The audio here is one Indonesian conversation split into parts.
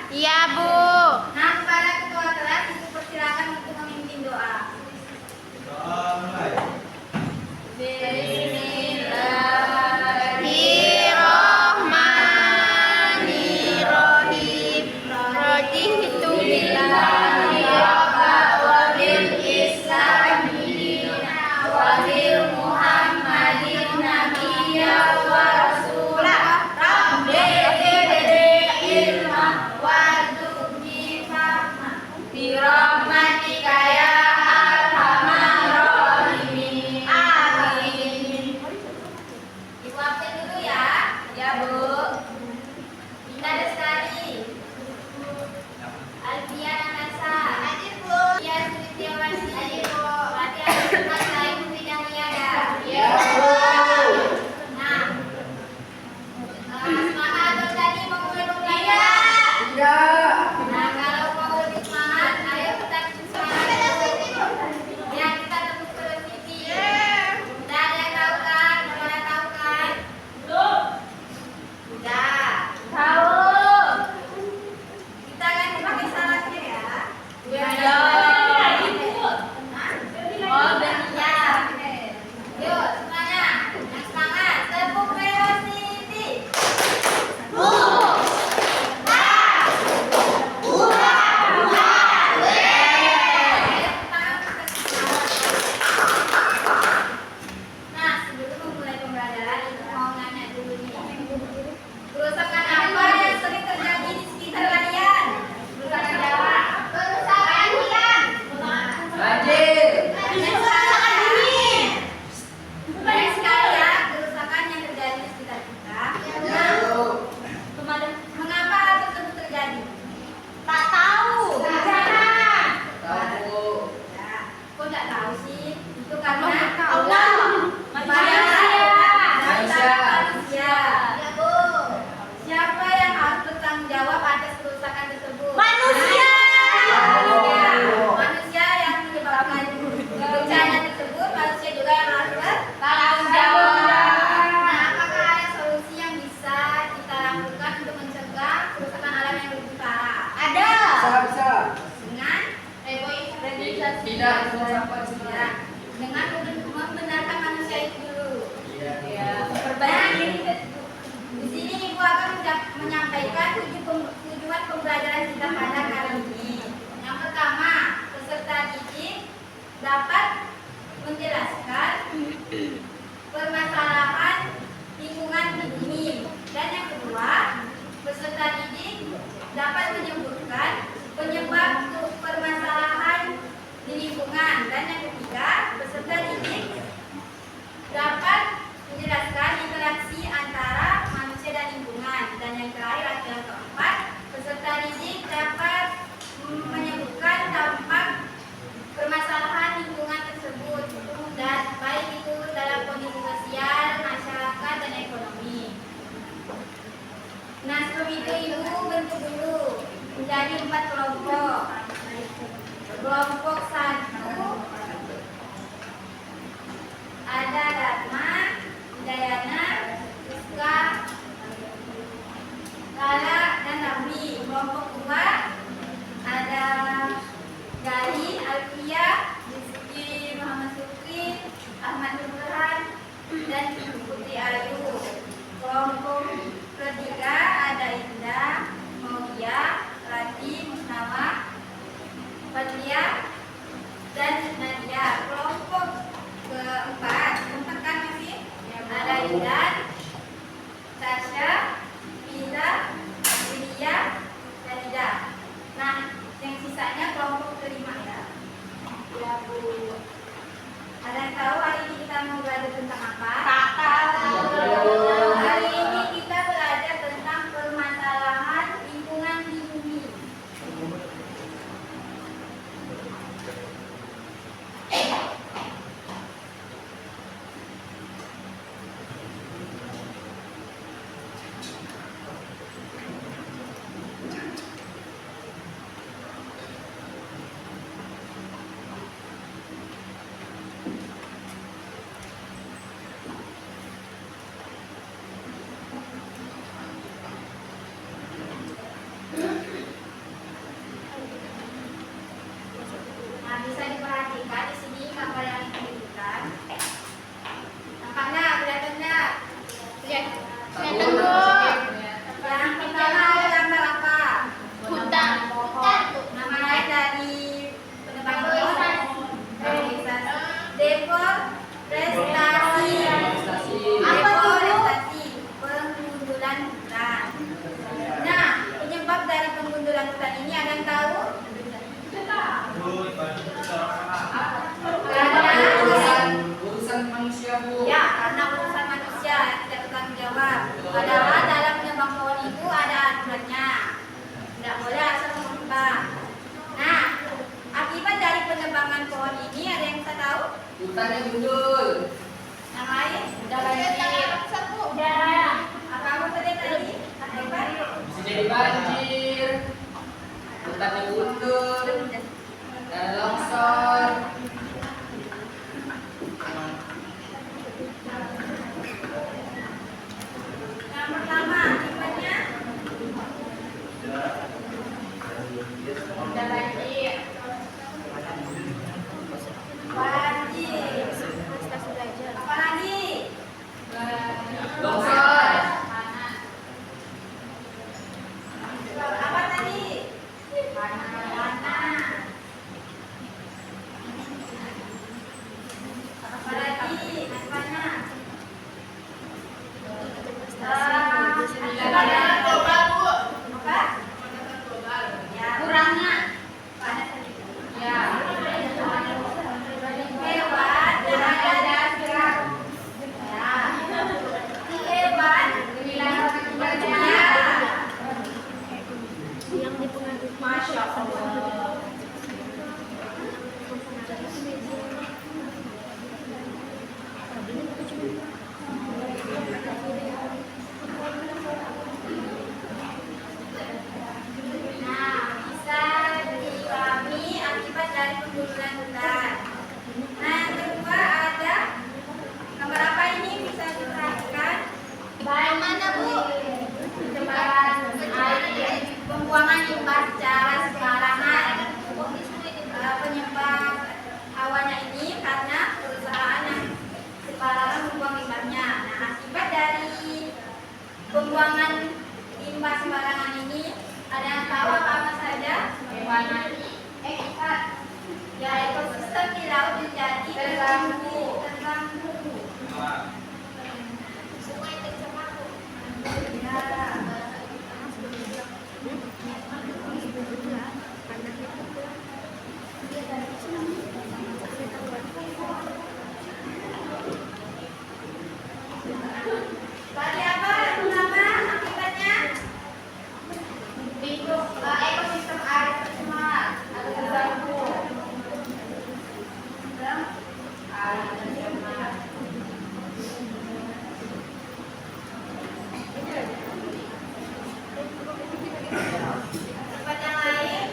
Iya, Bu. Nah, kepada ketua kelas Ibu persilakan untuk memimpin doa. Doa mulai. Bismillahirrahmanirrahim. Raditu billahi rabban wa bil islami dinan wa bil Muhammadin nabiyyan wa rasulah. Rabbi zidni ilman warzuqni fahma bi rahmatika ya arhamar rahimin. Amin. Ibu absen dulu ya. Ya, Bu. Dinda Lestari. Alfia Nanasa. Hadir, Bu. Iya Sutiawati. Hadir, Bu. Fatia Ahmad Said Bidang Niaga. Ya, Bu. Nah, semangat atau tadi mau mulai ya? Tidak. Nah, kalau mau lebih semangat, ayo kita semangat dulu. Ya, kita tepuk velocity. Udah ada yang tahu kan? Udah tahu kan? Udah. Tahu. Kita kan pakai salahnya ya. Ya. Oh, dan Ya. Yuk, semuanya. Yang semangat. Tepuk velocity. Nah, sebelum memulai pembelajaran, Ibu mau nanya dulu nih. Kerusakan apa yang sering terjadi di sekitar kalian? Kerusakan jawab. Kerusakan hutan. Banjir. Kerusakan bumi. Banyak sekali ya kerusakan yang terjadi di sekitar kita. Nah, mengapa hal tersebut terjadi? Tak tahu. Tahu. Ya. Kok nggak tahu sih? Itu karena Allah. Manusia. Ya, Bu. Siapa yang harus bertanggung jawab atas kerusakan tersebut? Manusia. Manusia yang menyebabkan bencana tersebut, manusia juga yang harus bertanggung jawab. Nah, apakah ada solusi yang bisa kita lakukan untuk mencegah kerusakan alam yang lebih parah? Ada. Bisa. Dengan Tidak. ya, dengan membenarkan manusia itu dulu. Ya. Perbaiki diri. Di sini Ibu akan menyampaikan tujuan pembelajaran kita pada kali ini. Yang pertama, peserta didik dapat menjelaskan permasalahan lingkungan di bumi. Dan yang kedua, peserta didik dapat menyebutkan penyebab permasalahan di lingkungan. Dan yang ketiga, peserta didik dapat menjelaskan interaksi antara manusia dan lingkungan. Dan yang terakhir atau yang keempat, peserta didik dapat menyebutkan dampak permasalahan lingkungan tersebut, dan baik itu dalam kondisi sosial, masyarakat, dan ekonomi. Nah, sebelum itu Ibu bentuk dulu menjadi 4 kelompok. Kelompok 1 ada Dharma, Dayana, Rizka, Lala, dan Ramli. Kelompok 2 ada Gali, Alfia, Rizky, Muhammad Sukri, Ahmad Nurhan, dan Putri Ayu. Kelompok ketiga ada Indah, Maulia, Rati, Musnawa, Patria, dan Nadia. Kelompok keempat kan masih ada Indah, Urusan manusia, Bu. Ya, karena urusan manusia yang tidak bertanggung jawab. Padahal dalam menebang pohon itu ada aturannya. Tidak boleh asal menebang. Nah, akibat dari penebangan pohon ini ada yang bisa tahu? Hutannya gundul. Yang lain? Udah banjir. Udara. Apa kamu tadi? Akibat? Bisa jadi banjir. Hutannya gundul. Dan longsor. Yang pertama, akibatnya? Udah banjir. Banjir. Apa lagi? Longsor. Apa tadi? Panas. Apa lagi? Panas. Apa? Ya. Kurangnya. Ya. Hewan yang ada gerak. Ya. Si hewan ya. Masya Allah. Nah, bisa dipahami akibat dari penggundulan hutan. Nah, yang kedua ada gambar apa ini bisa diperhatikan? Mana, Bu? Pencemaran air, pembuangan limbah secara sembarangan. Penyebab awalnya ini karena perusahaan yang sembarangan membuang limbahnya. Nah, akibat dari pembuangan limbah sembarangan ini ada yang tahu apa saja? Hewan mati. Ya, ekosistem di laut menjadi terganggu. Ya. Tadi apa yang pertama akibatnya? Ekosistem air tercemar atau terganggu. Air tercemar. Akibat yang lain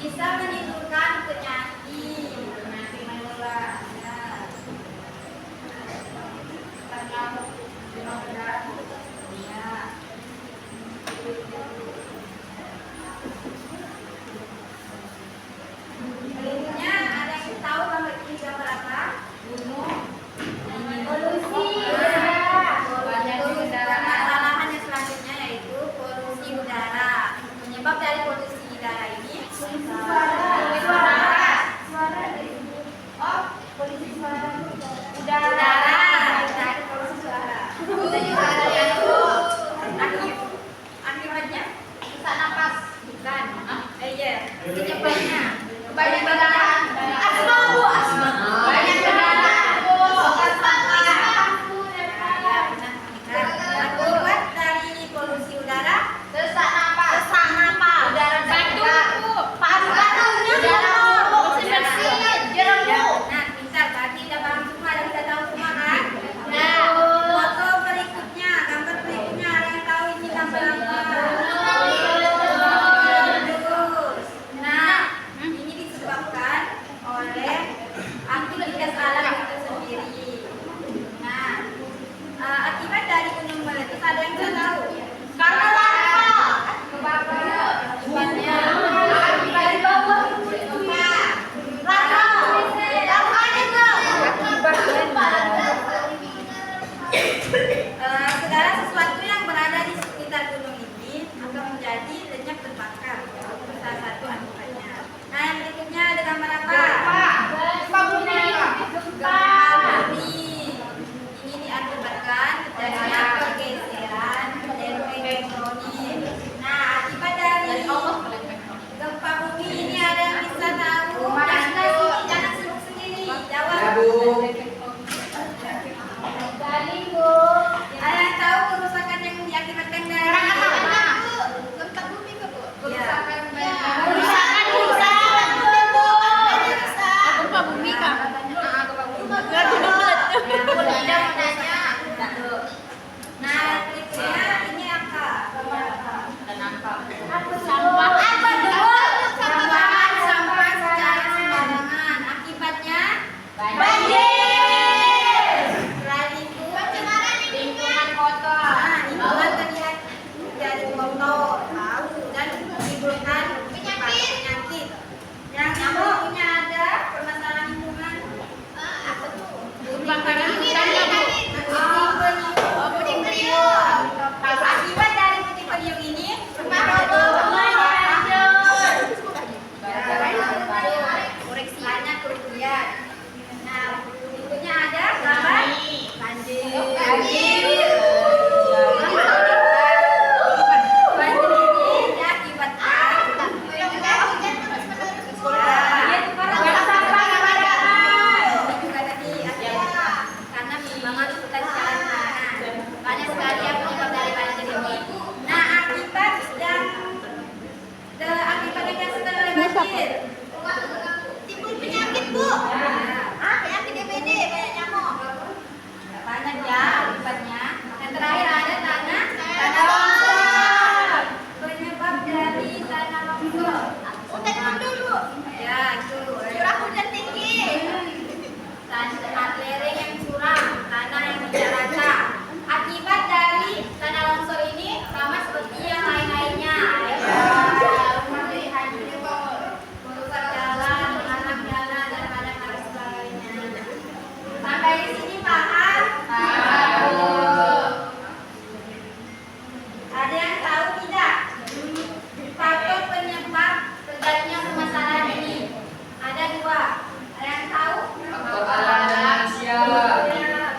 bisa menimbulkan penyakit menular. Ya. Ya. Berikutnya ada yang tahu gambar ini gambar apa? Gunung. Polusi. Permasalahan yang selanjutnya yaitu polusi udara. Penyebab dari polusi udara ini suara. Oh, polusi suara. Udara. Dari polusi suara. Akibatnya Sesak napas. bukan. Iya. Penyebabnya Banyak kendaraan. Asma, Bu. Asma. Banyak kendaraan, Bu. Akibat dari polusi udara Sesak napas. Sesak napas. Udara batuk, Bu. Paru-parunya bersin. Jeruk, Bu. Nah, pintar. Tadi udah paham semua, udah bisa tahu semua kan? Nah. Foto berikutnya, gambar berikutnya ada yang tahu ini gambar apa? Terus. Nah, banjir. Timbul penyakit, Bu. Penyakit DBD, banyak nyamuk. Nggak banyak ya akibatnya. Yang terakhir ada tanah longsor. Penyebab dari tanah longsor. Udah dulu. Ya, itu. Curah hujan tinggi. Tanah lereng yang curam, tanah yang tidak rata. Akibat dari tanah longsor ini sama seperti yang lain-lainnya. Merusak jalan, menghalang jalan, dan banyak hal sebagainya. Sampai di sini paham? Ada yang tahu tidak? Faktor penyebab terjadinya permasalahan ini ada 2. Ada yang tahu? Faktor alam dan manusia. Ya, benar.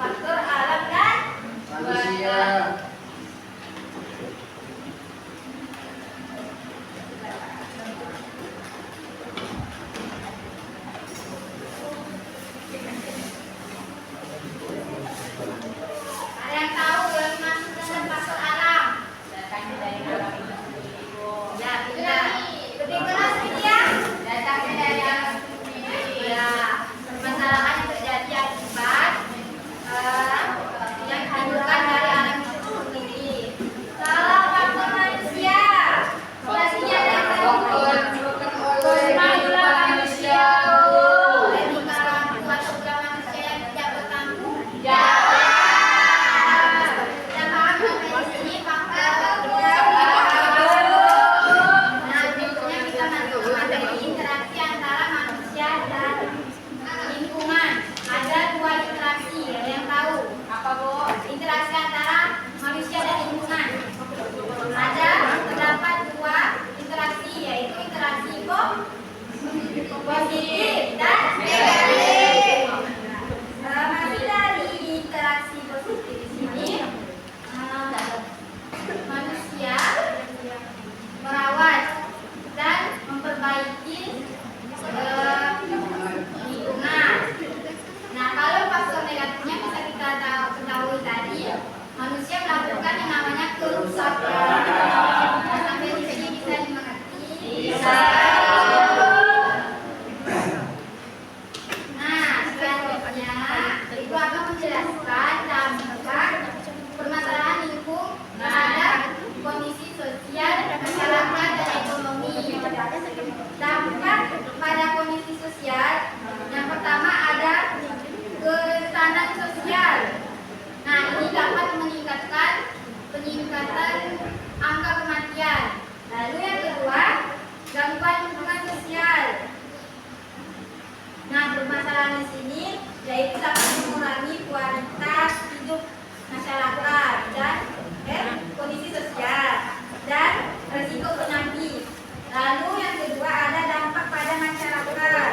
Faktor alam dan Manusia. ada yang tahu yang masuk dengan faktor alam? Ya, benar. Lebih keras ini ya. Datangnya dari alam sendiri. Ya, permasalahan yang terjadi akibat yang ditimbulkan dari alam itu sendiri. Kalau faktor manusia, pastinya dari Faktor disebabkan oleh kehidupan manusia. dari tingkah laku atau ulah manusia yang tidak bertanggung Ya. Kita paham sampai di sini faktor. Nah, berikutnya kita masuk ke materi interaksi antara manusia dan lingkungan. Ada 2 interaksi, ada yang tahu? Apa, Bu? Interaksi antara manusia dan lingkungan. Terdapat 2 interaksi, yaitu interaksi positif dan negatif. Masih dari interaksi positif di sini, manusia merawat dan memperbaiki lingkungan. Nah, kalau faktor negatifnya bisa kita ketahui tadi, manusia melakukan yang namanya kerusakan. Nah, sampai di sini bisa dimengerti? Bisa. Nah, selanjutnya itu akan menjelaskan dampak permasalahan lingkungan terhadap kondisi sosial, masyarakat, dan ekonomi. Dampak pada kondisi sosial, yang pertama ada kerentanan sosial. Nah, ini dapat meningkatkan angka kematian. Lalu yang kedua, gangguan hubungan sosial. Nah, permasalahan di sini yaitu dapat mengurangi kualitas hidup masyarakat dan kondisi sosial dan risiko penyakit. Lalu yang kedua ada dampak pada masyarakat.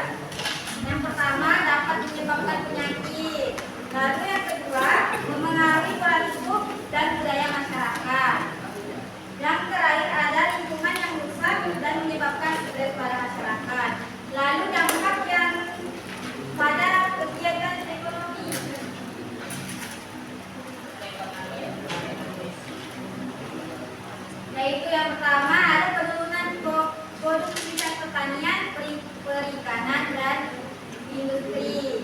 Yang pertama dapat menyebabkan penyakit. Lalu yang kedua memengaruhi pola hidup dan budaya masyarakat. Yang terakhir ada lingkungan yang rusak dan menyebabkan stres pada masyarakat. Lalu dampak yang pada kegiatan ekonomi. Yaitu yang pertama ada penurunan produktivitas pertanian, perikanan, dan industri.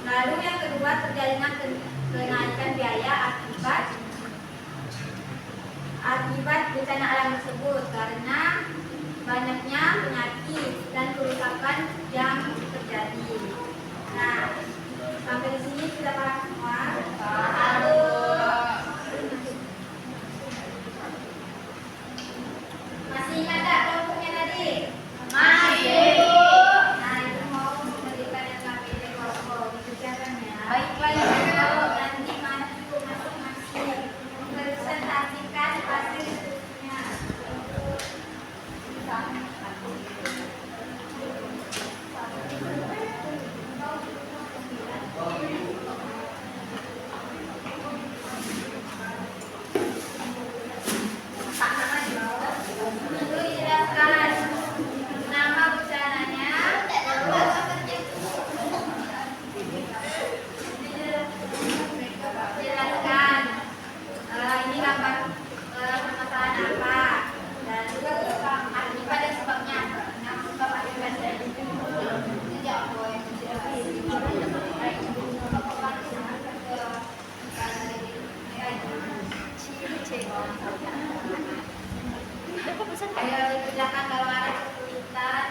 Lalu yang kedua terjadinya kenaikan biaya akibat bencana alam tersebut karena banyaknya penyakit dan kerusakan yang terjadi. Nah, sampai di sini sudah paham semua? Masih ingat tak kelompoknya tadi? Masih. Nah, itu mau memberikan yang KPD kelompok. Dikerjakan ya. Baiklah, yang kedua nanti maju masing-masing mempresentasikan hasil risetnya. Ayo dikerjakan kalau ada kesulitan.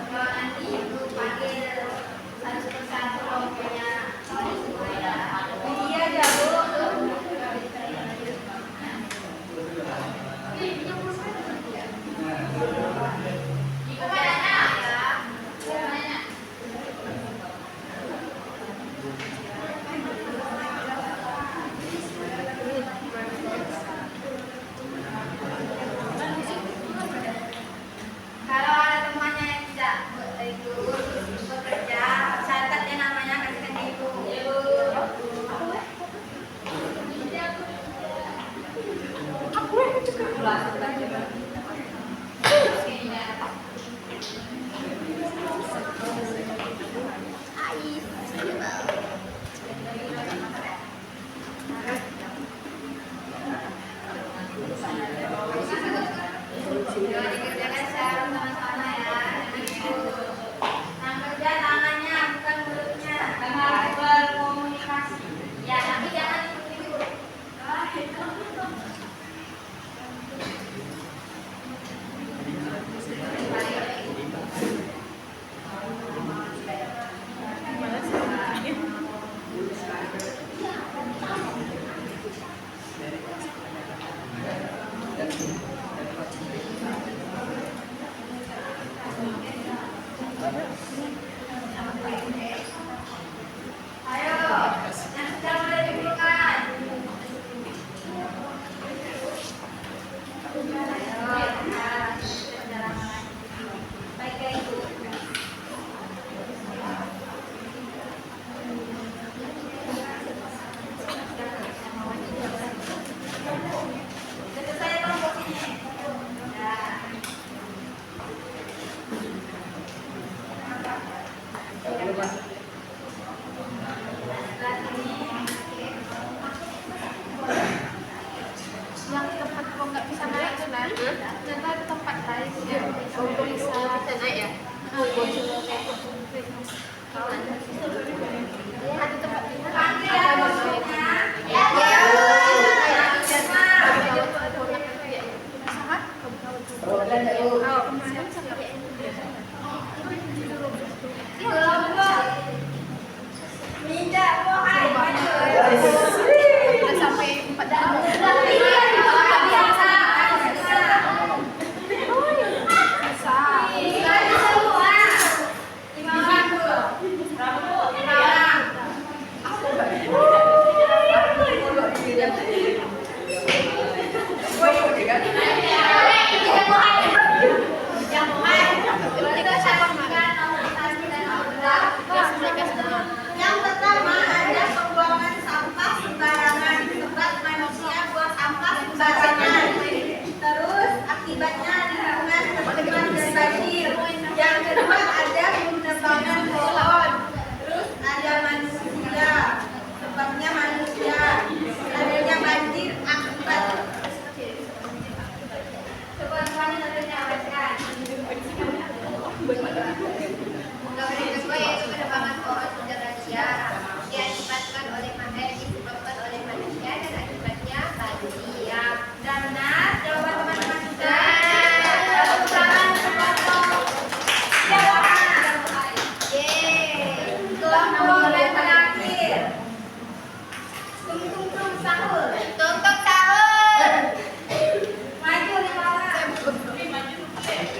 Kalau nanti ibu panggil satu persatu kelompoknya. Iya aja bu. Kalau ada temannya yang tidak bekerja, catat ya namanya, kasihkan ke ibu. Coba dikerjakan secara sama-sama ya. Nah, kerja tangannya bukan mulutnya. Harus berkomunikasi. Ya, tapi jangan ikut-ikut. Ayo, yang sudah mulai dibuka. Yang pertama ada pembuangan sampah sembarangan, tempat manusia buang sampah sembarangan. Terus akibatnya lingkungan tercemar dan banjir. Yang kedua ada penebangan pohon. Terus ada manusia, sebabnya manusia. Adanya banjir akibat. Coba semuanya nanti diawetkan. Yang kedua yaitu penebangan pohon rahasia diakibatkan oleh disebabkan oleh manusia dan akibatnya banjir. Dan benar jawaban teman-teman sudah. Tepuk tangan sepotong. Jawaban. Yeay. Kelompok yang terakhir. Tung sahur. Tung sahur. Maju 5 orang.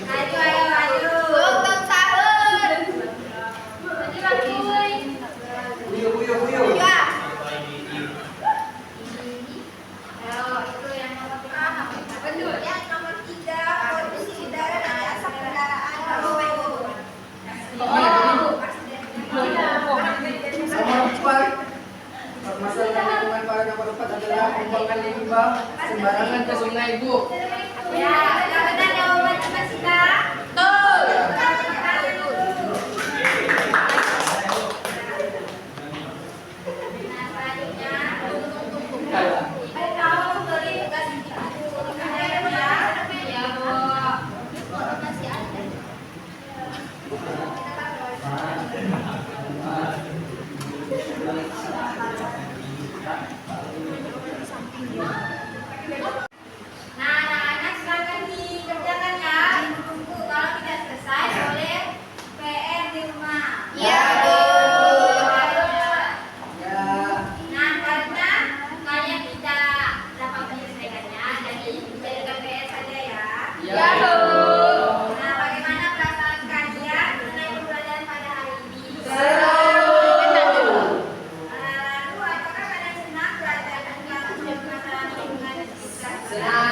Maju ayo maju. Tung sahur. Maju lagi. Buyur. Ya. Ayo, itu yang nomor 3. Betul. Yang nomor 3 polusi udara dan asap kendaraan. Nomor 4. Permasalahan lingkungan pada nomor 4 adalah pembuangan limbah sembarangan ke sungai, Bu. Ya, benar jawaban Mbak Sita. Betul. Nah, selanjutnya, kalau beri tugas ibu. Nah,